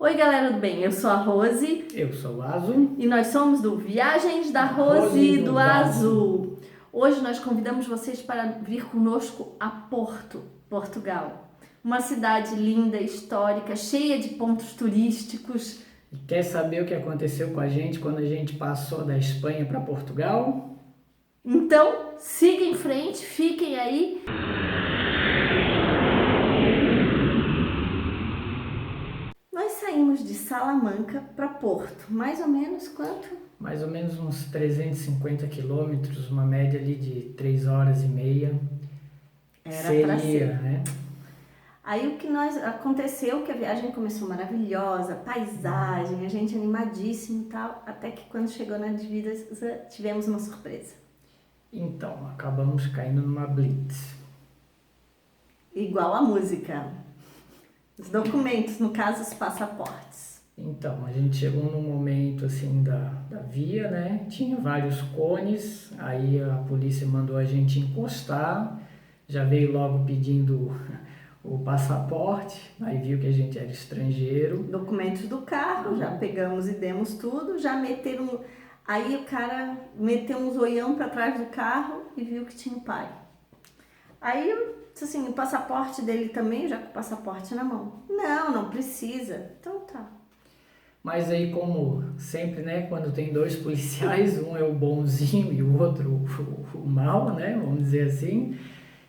Oi, galera do bem, eu sou a Rose Eu sou o Azul. e nós somos do Viagens da Rose do Azul. Hoje nós convidamos vocês para vir conosco a Porto, Portugal. Uma cidade linda, histórica, cheia de pontos turísticos. E quer saber o que aconteceu com a gente quando a gente passou da Espanha para Portugal? Então, siga em frente, fiquem aí. Nós saímos de Salamanca para Porto, mais ou menos quanto? Mais ou menos uns 350 quilômetros, uma média ali de 3 horas e meia. Era para ser. né? Aí o que aconteceu que a viagem começou maravilhosa, paisagem, a gente animadíssimo e tal, até que quando chegou na divisa tivemos uma surpresa. Então, acabamos caindo numa blitz. Igual a música. Os documentos, no caso os passaportes. Então, a gente chegou num momento assim da via, né? Tinha vários cones, aí a polícia mandou a gente encostar, já veio logo pedindo o passaporte, aí viu que a gente era estrangeiro. Documentos do carro, já pegamos e demos tudo, já meteram. Aí o cara meteu um zoião para trás do carro e viu que tinha o pai. Aí eu disse assim, o passaporte dele também, já com o passaporte na mão. Não precisa. Então tá. Mas aí, como sempre, né, quando tem dois policiais, um é o bonzinho e o outro o mal, né, vamos dizer assim.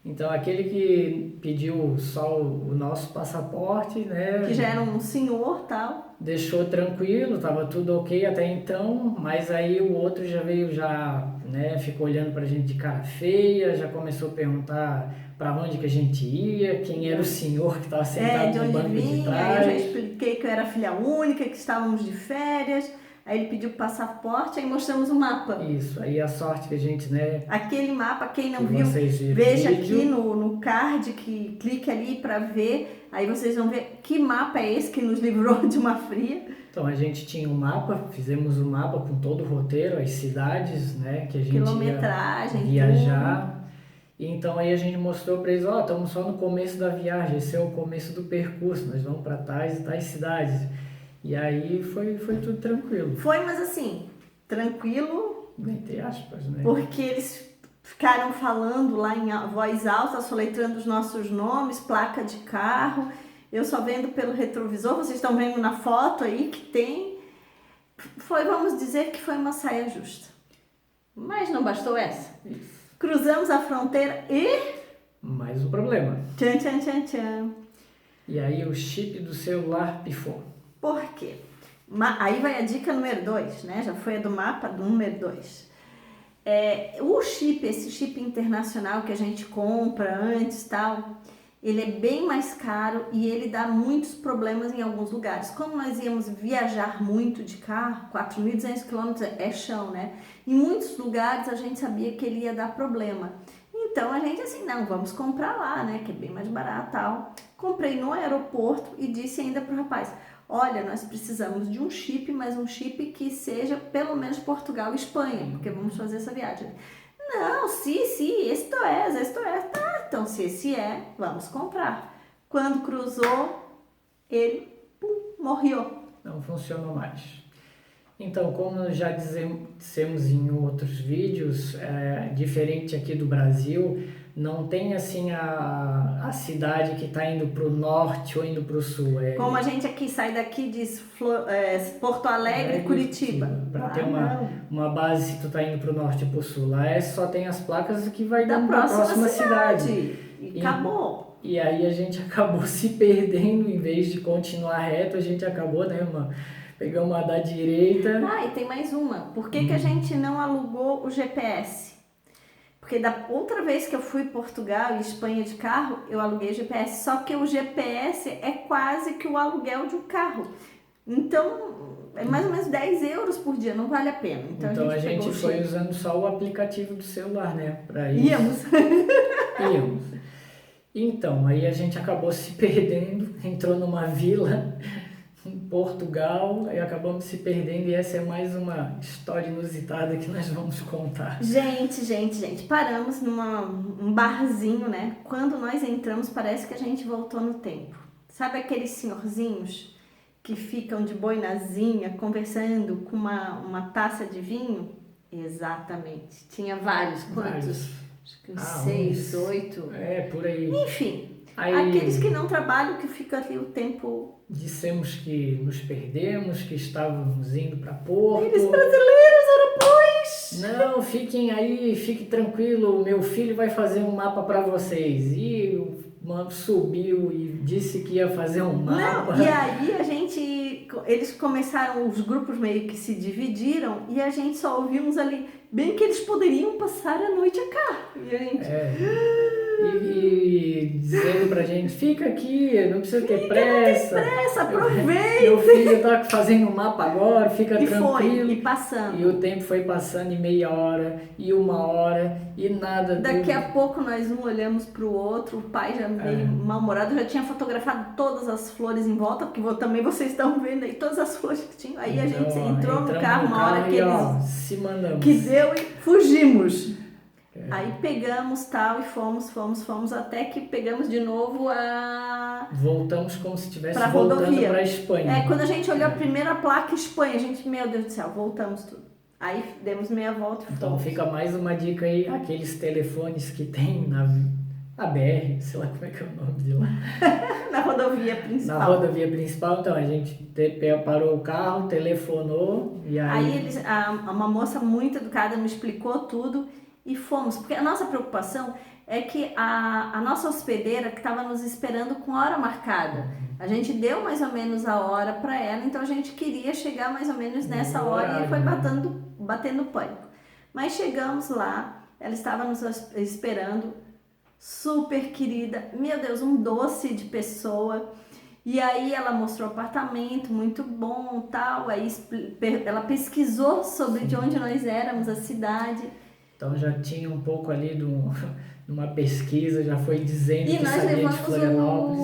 Então, aquele que pediu só o nosso passaporte, né, que já era um senhor tal, deixou tranquilo, estava tudo ok até então, mas aí o outro já veio, né, ficou olhando pra gente de cara feia, já começou a perguntar para onde que a gente ia, quem era o senhor que estava sentado de no onde banco de vinha, trás. eu já expliquei que eu era filha única, que estávamos de férias, aí ele pediu o passaporte, aí mostramos o mapa. Isso, aí a sorte que a gente, né... Aquele mapa, quem não que viu, veja vídeo. aqui no card, que clique ali para ver, aí vocês vão ver que mapa é esse que nos livrou de uma fria. Então a gente tinha um mapa, fizemos um mapa com todo o roteiro, as cidades, né, que a gente quilometragem, ia viajar. Tudo. E então aí a gente mostrou para eles, estamos só no começo da viagem, esse é o começo do percurso, nós vamos para tais e tais cidades. E aí foi tudo tranquilo. Foi, mas assim, tranquilo, entre aspas, né? Porque eles ficaram falando lá em voz alta, soletrando os nossos nomes, placa de carro. Eu só vendo pelo retrovisor, vocês estão vendo na foto aí que tem. Vamos dizer que foi uma saia justa. Mas não bastou essa. Isso. Cruzamos a fronteira e... mais um problema. Tchan, tchan, tchan, tchan. E aí o chip do celular pifou. Por quê? Aí vai a dica número 2, né? Já foi a do mapa do número 2. Esse chip internacional que a gente compra antes e tal, ele é bem mais caro e ele dá muitos problemas em alguns lugares. Como nós íamos viajar muito de carro, 4.200 km é chão, né? Em muitos lugares a gente sabia que ele ia dar problema. Então a gente assim, não, vamos comprar lá, né? Que é bem mais barato e tal. Comprei no aeroporto e disse ainda pro rapaz, olha, nós precisamos de um chip, mas um chip que seja pelo menos Portugal e Espanha, porque vamos fazer essa viagem. Não, sim, esto é. Tá, então se esse é, vamos comprar. Quando cruzou, ele morreu. Não funcionou mais. Então, como já dissemos em outros vídeos, diferente aqui do Brasil, não tem assim a cidade que está indo para o norte ou indo para o sul. Como a gente aqui sai daqui diz Porto Alegre, Curitiba. Para ter uma base se tu está indo para o norte ou para o sul. Lá só tem as placas que vai dando para a próxima cidade. E acabou. E aí a gente acabou se perdendo, em vez de continuar reto, a gente acabou, né, pegamos uma da direita. E tem mais uma. Por que a gente não alugou o GPS? Porque da outra vez que eu fui Portugal e Espanha de carro, eu aluguei GPS. Só que o GPS é quase que o aluguel de um carro. Então, é mais ou menos 10 euros por dia, não vale a pena. Então a gente foi usando só o aplicativo do celular, né? Pra isso. Íamos. Então, aí a gente acabou se perdendo, entrou numa vila em Portugal, aí acabamos se perdendo e essa é mais uma história inusitada que nós vamos contar. Gente, paramos num barzinho, né? Quando nós entramos, parece que a gente voltou no tempo. Sabe aqueles senhorzinhos que ficam de boinazinha conversando com uma taça de vinho? Exatamente. Tinha vários. Quantos? Acho que uns 6, 8. Por aí. Enfim, aqueles que não trabalham, que ficam ali o tempo... Dissemos que nos perdemos, que estávamos indo para Porto. Eles brasileiros, europeus! Não, fiquem aí, fique tranquilo, meu filho vai fazer um mapa para vocês. E o mano subiu e disse que ia fazer um mapa. Não, e aí eles começaram, os grupos meio que se dividiram e a gente só ouviu uns ali, bem que eles poderiam passar a noite cá. E a gente... E dizendo pra gente, fica aqui, não precisa ter pressa. Não tem pressa, aproveita. Meu filho tá fazendo um mapa agora, fica tranquilo. Foi, e passando. E o tempo foi passando em meia hora, e 1 hora, e nada. Daqui a pouco nós olhamos pro outro, o pai já meio mal-humorado, já tinha fotografado todas as flores em volta, porque também vocês estão vendo aí todas as flores que tinham. Aí a gente entrou no carro uma hora que eles... se mandamos. Que deu e fugimos. Aí pegamos tal e fomos até que pegamos de novo Voltamos como se estivesse pra voltando rodovia. para a Espanha. Quando a gente olhou a primeira placa Espanha, a gente, meu Deus do céu, voltamos tudo. Aí demos meia volta e fomos. Então fica mais uma dica aí, aqueles telefones que tem na BR, sei lá como é que é o nome de lá. Na rodovia principal. Na rodovia principal, então a gente parou o carro, telefonou e aí... Uma moça muito educada me explicou tudo. E fomos, porque a nossa preocupação é que a nossa hospedeira que estava nos esperando com hora marcada, a gente deu mais ou menos a hora para ela, então a gente queria chegar mais ou menos nessa hora e foi batendo pânico. Mas chegamos lá, ela estava nos esperando, super querida, meu Deus, um doce de pessoa. E aí ela mostrou o apartamento, muito bom, tal, aí ela pesquisou sobre de onde nós éramos, a cidade. Então já tinha um pouco ali de uma pesquisa, já foi dizendo que sabia de Florianópolis.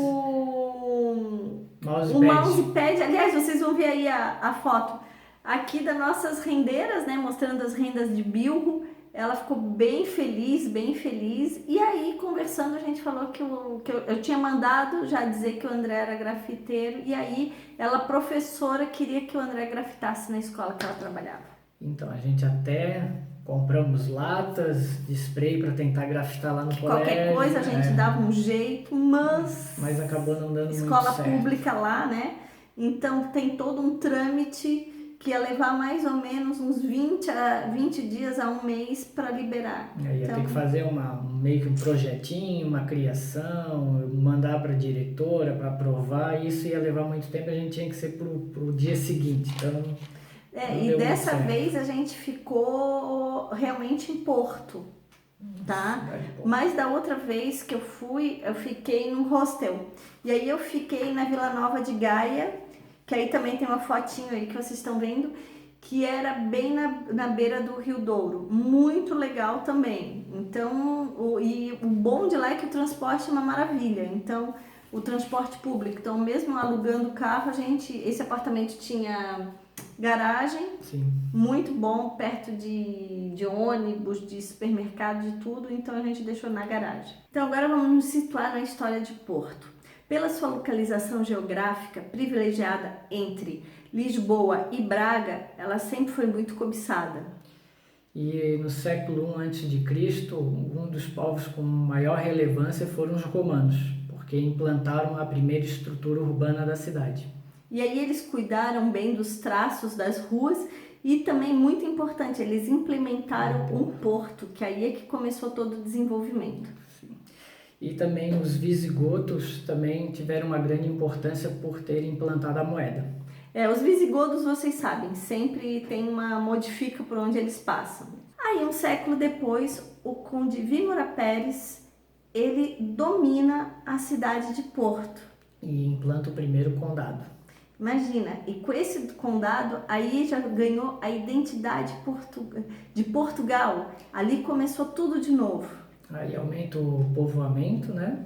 O mousepad, aliás, vocês vão ver aí a foto aqui das nossas rendeiras, né, mostrando as rendas de bilro. Ela ficou bem feliz. E aí, conversando, a gente falou que eu tinha mandado já dizer que o André era grafiteiro. E aí, ela, professora, queria que o André grafitasse na escola que ela trabalhava. Então, a gente até compramos latas de spray para tentar grafitar lá no colégio. Qualquer coisa a gente dava um jeito, mas acabou não dando muito certo. Escola pública lá, né? Então tem todo um trâmite que ia levar mais ou menos uns 20 dias a 1 mês para liberar. Ia ter que fazer meio que um projetinho, uma criação, mandar para a diretora para aprovar. Isso ia levar muito tempo, a gente tinha que ser pro dia seguinte. Então... e dessa vez a gente ficou realmente em Porto, tá? Mas da outra vez que eu fui, eu fiquei num hostel. E aí eu fiquei na Vila Nova de Gaia, que aí também tem uma fotinho aí que vocês estão vendo, que era bem na beira do Rio Douro. Muito legal também. Então, o bom de lá é que o transporte é uma maravilha. Então, o transporte público. Então, mesmo alugando o carro, esse apartamento tinha... garagem, sim, muito bom, perto de ônibus, de supermercado, de tudo, então a gente deixou na garagem. Então agora vamos nos situar na história de Porto. Pela sua localização geográfica privilegiada entre Lisboa e Braga, ela sempre foi muito cobiçada. E no século I a.C., um dos povos com maior relevância foram os romanos, porque implantaram a primeira estrutura urbana da cidade. E aí eles cuidaram bem dos traços das ruas e também, muito importante, eles implementaram um porto, que aí é que começou todo o desenvolvimento. Sim. E também os visigodos também tiveram uma grande importância por terem implantado a moeda. Os visigodos, vocês sabem, sempre tem modifica por onde eles passam. Aí, um século depois, o conde Vímora Pérez, ele domina a cidade de Porto. E implanta o primeiro condado. Imagina, e com esse condado, aí já ganhou a identidade de Portugal. Ali começou tudo de novo. Aí aumenta o povoamento, né?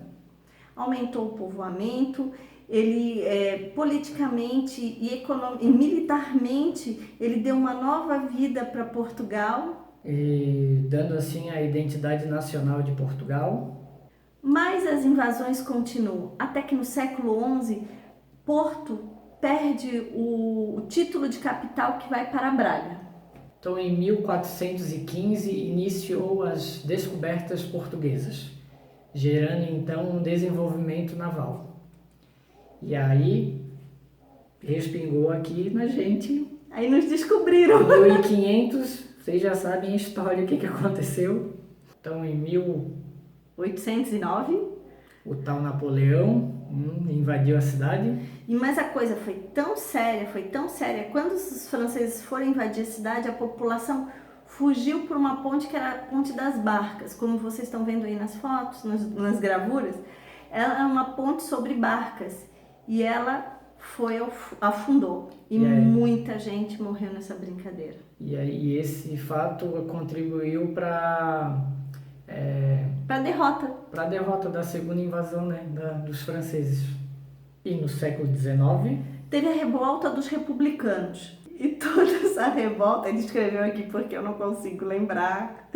Aumentou o povoamento, ele politicamente e militarmente, ele deu uma nova vida para Portugal. E dando assim a identidade nacional de Portugal. Mas as invasões continuam, até que no século XI, Porto perde o título de capital que vai para Braga. Então, em 1415, iniciou as descobertas portuguesas, gerando então um desenvolvimento naval. E aí, respingou aqui na gente. Aí nos descobriram. Em 1500, vocês já sabem a história, o que aconteceu. Então, em 1809, o tal Napoleão invadiu a cidade. Mas a coisa foi tão séria, quando os franceses foram invadir a cidade, a população fugiu por uma ponte que era a Ponte das Barcas, como vocês estão vendo aí nas fotos, nas gravuras. Ela é uma ponte sobre barcas e ela afundou e muita gente morreu nessa brincadeira. E esse fato contribuiu para a derrota da segunda invasão, né, dos franceses. E no século XIX teve a revolta dos republicanos. E toda essa revolta, ele escreveu aqui porque eu não consigo lembrar,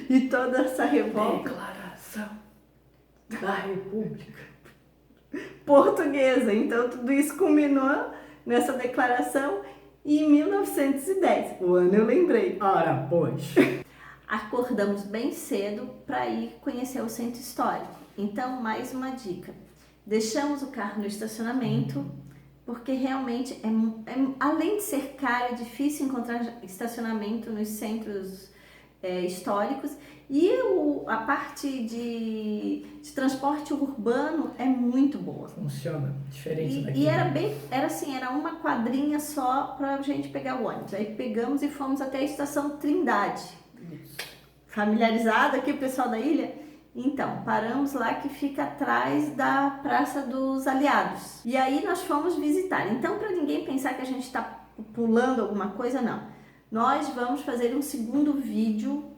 e toda essa revolta... Declaração da República Portuguesa. Então tudo isso culminou nessa declaração em 1910. O ano eu lembrei. Ora, pois. Acordamos bem cedo para ir conhecer o centro histórico. Então, mais uma dica. Deixamos o carro no estacionamento, porque realmente, além de ser caro, é difícil encontrar estacionamento nos centros históricos. E a parte de transporte urbano é muito boa. Funciona, diferente daqui. E era uma quadrinha só para a gente pegar o ônibus. Aí pegamos e fomos até a estação Trindade. Familiarizado aqui o pessoal da ilha? Então, paramos lá que fica atrás da Praça dos Aliados. E aí nós fomos visitar. Então, para ninguém pensar que a gente está pulando alguma coisa, não. Nós vamos fazer um segundo vídeo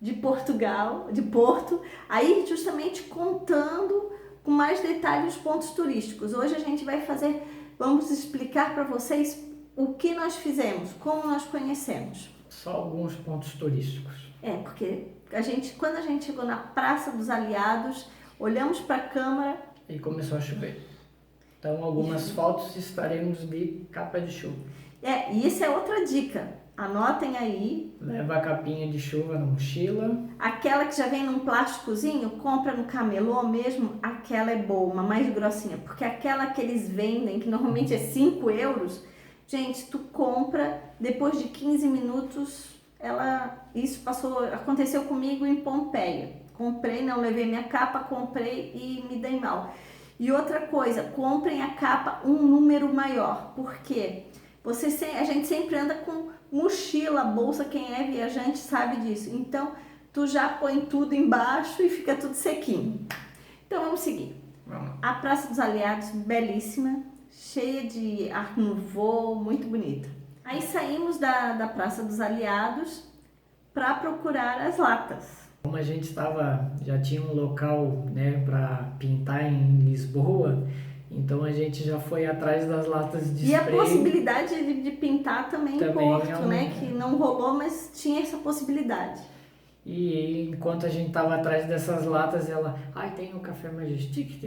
de Portugal, de Porto, aí justamente contando com mais detalhes os pontos turísticos. Hoje a gente vamos explicar para vocês o que nós fizemos, como nós conhecemos. Só alguns pontos turísticos. Porque quando a gente chegou na Praça dos Aliados, olhamos para a câmara e começou a chover. Então, algumas fotos estaremos de capa de chuva. E isso é outra dica. Anotem aí. Leva a capinha de chuva na mochila. Aquela que já vem num plásticozinho, compra no camelô mesmo, aquela é boa, uma mais grossinha. Porque aquela que eles vendem, que normalmente é 5 euros, gente, tu compra, depois de 15 minutos... aconteceu comigo em Pompeia. Levei minha capa, comprei e me dei mal. E outra coisa, comprem a capa um número maior, porque a gente sempre anda com mochila, bolsa, quem é viajante sabe disso. Então, tu já põe tudo embaixo e fica tudo sequinho. Então, vamos seguir. A Praça dos Aliados, belíssima, cheia de Art Nouveau, muito bonita. Aí saímos da Praça dos Aliados para procurar as latas. Como a gente já tinha um local, né, para pintar em Lisboa, então a gente já foi atrás das latas de spray. E a possibilidade de pintar também em Porto, né, que não rolou, mas tinha essa possibilidade. E enquanto a gente estava atrás dessas latas, ela, tem um Café Majestic,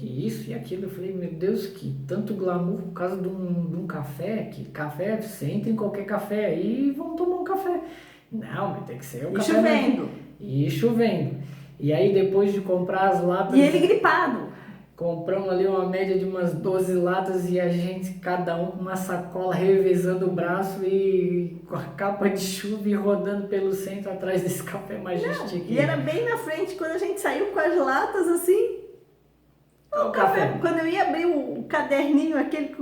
isso e aquilo. Eu falei, meu Deus, que tanto glamour por causa de um café, você entra em qualquer café aí e vamos tomar um café. Não, mas tem que ser o café. E chovendo. E aí depois de comprar as latas... E ele gripado. Compramos ali uma média de umas 12 latas e a gente, cada um com uma sacola, revezando o braço e com a capa de chuva e rodando pelo centro atrás desse Café Majestic. E era bem na frente, quando a gente saiu com as latas assim, o café. Quando eu ia abrir o caderninho, aquele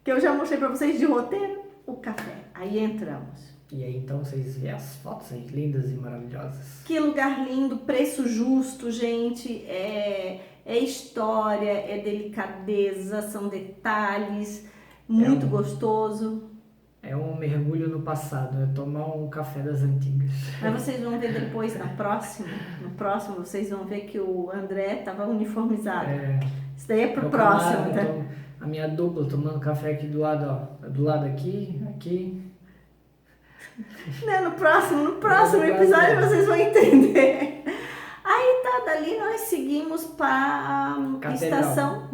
que eu já mostrei pra vocês de roteiro, o café. Aí entramos. E aí então vocês veem as fotos aí, lindas e maravilhosas. Que lugar lindo, preço justo, gente, é história, é delicadeza, são detalhes, muito gostoso. É um mergulho no passado, é tomar um café das antigas. Mas vocês vão ver depois, no próximo vocês vão ver que o André estava uniformizado. Isso daí é pro próximo, tá? A minha dupla tomando café aqui do lado, ó. Do lado aqui. Né, no próximo episódio vocês vão entender. Aí tá, dali nós seguimos para a estação,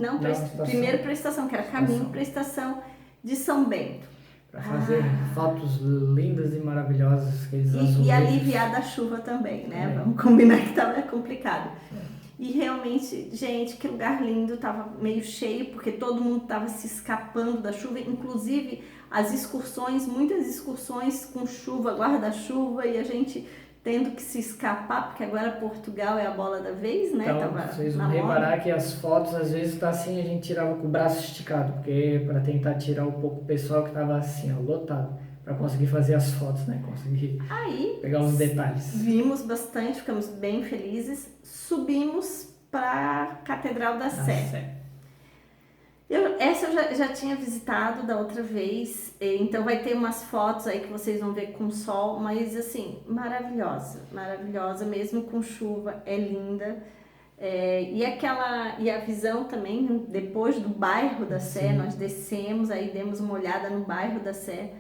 primeiro para a estação, que era caminho para a estação de São Bento. Para fazer fotos lindas e maravilhosas. E aliviar da chuva também, né? Vamos combinar que estava complicado. E realmente, gente, que lugar lindo, tava meio cheio, porque todo mundo estava se escapando da chuva, inclusive as excursões, muitas excursões com chuva, guarda-chuva, e a gente tendo que se escapar, porque agora Portugal é a bola da vez, né? Então, vocês vão reparar que as fotos, às vezes, tá assim, a gente tirava com o braço esticado, porque para tentar tirar um pouco o pessoal que tava assim, ó, lotado, para conseguir fazer as fotos, né? Conseguir pegar os detalhes. Vimos bastante, ficamos bem felizes, subimos para a Catedral da Sé. Essa eu já tinha visitado da outra vez, então vai ter umas fotos aí que vocês vão ver com sol, mas assim, maravilhosa, mesmo com chuva, é linda. E a visão também, depois do bairro da Sé, nós descemos, aí demos uma olhada no bairro da Sé.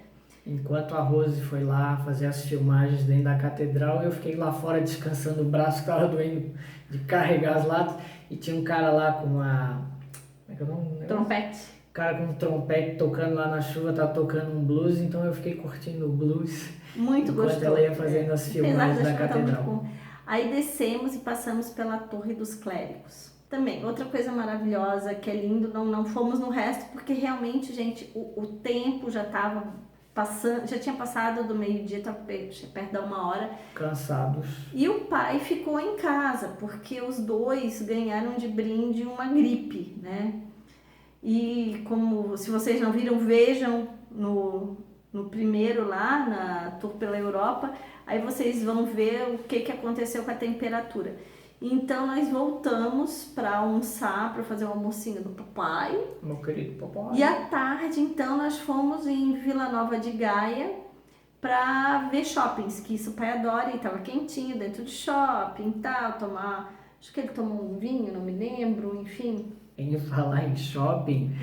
Enquanto a Rose foi lá fazer as filmagens dentro da catedral, eu fiquei lá fora descansando o braço que estava doendo de carregar as latas, e tinha um cara lá com uma... Como é que é o nome? Trompete. O cara com um trompete tocando lá na chuva, tá tocando um blues, então eu fiquei curtindo o blues. Muito gostoso. Enquanto ela ia fazendo as filmagens da catedral. Aí descemos e passamos pela Torre dos Clérigos. Também, outra coisa maravilhosa, que é lindo, não fomos no resto, porque realmente, gente, o tempo já tinha passado do meio-dia, estava perto da 1h. Cansados. E o pai ficou em casa, porque os dois ganharam de brinde uma gripe, né? E como, se vocês não viram, vejam no primeiro lá, na Tour pela Europa, aí vocês vão ver o que aconteceu com a temperatura. Então nós voltamos para almoçar, para fazer o almocinho do papai. Meu querido papai. E à tarde, então, nós fomos em Vila Nova de Gaia para ver shoppings, que isso o pai adora, e estava quentinho dentro do shopping e tal, acho que ele tomou um vinho, não me lembro, enfim. Em falar em shopping,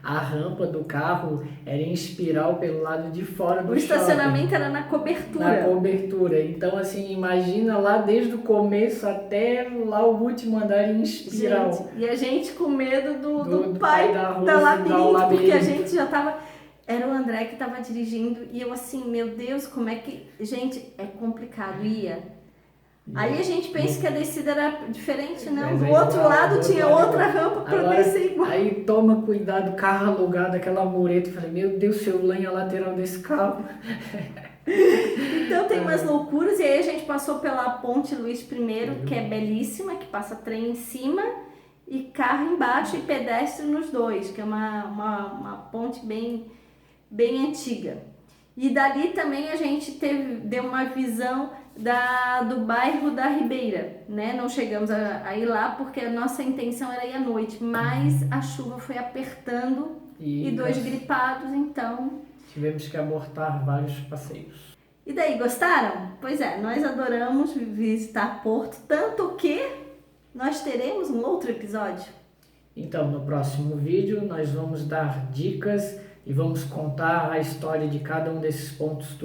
a rampa do carro era em espiral pelo lado de fora do shopping. O estacionamento era na cobertura. Na cobertura. Então, assim, imagina lá desde o começo até lá o último andar em espiral. Gente, e a gente com medo do pai da labirinto, porque a gente já tava... Era o André que estava dirigindo e eu assim, meu Deus, como é que... Gente, é complicado, Aí a gente pensa que a descida era diferente, não. Do outro lado tinha outra rampa para descer igual. Aí toma cuidado, carro alugado, aquela mureta. Eu falei, meu Deus, se eu lanho a lateral desse carro. Então tem umas loucuras. E aí a gente passou pela Ponte Luís I, que é belíssima, que passa trem em cima e carro embaixo e pedestre nos dois, que é uma ponte bem antiga. E dali também a gente deu uma visão do bairro da Ribeira, né? Não chegamos a ir lá porque a nossa intenção era ir à noite, mas a chuva foi apertando e dois gripados, então... Tivemos que abortar vários passeios. E daí, gostaram? Pois é, nós adoramos visitar Porto, tanto que nós teremos um outro episódio. Então, no próximo vídeo nós vamos dar dicas e vamos contar a história de cada um desses pontos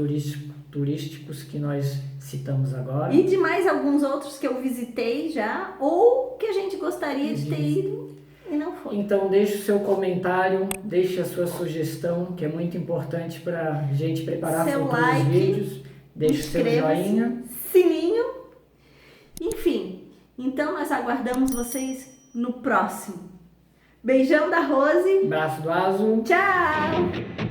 turísticos que nós citamos agora. E de mais alguns outros que eu visitei já, ou que a gente gostaria de ter ido e não foi. Então deixe o seu comentário, deixe a sua sugestão, que é muito importante para a gente preparar futuros vídeos. Deixe o seu joinha. Sininho. Enfim, então nós aguardamos vocês no próximo. Beijão da Rose. Abraço do Azo. Tchau!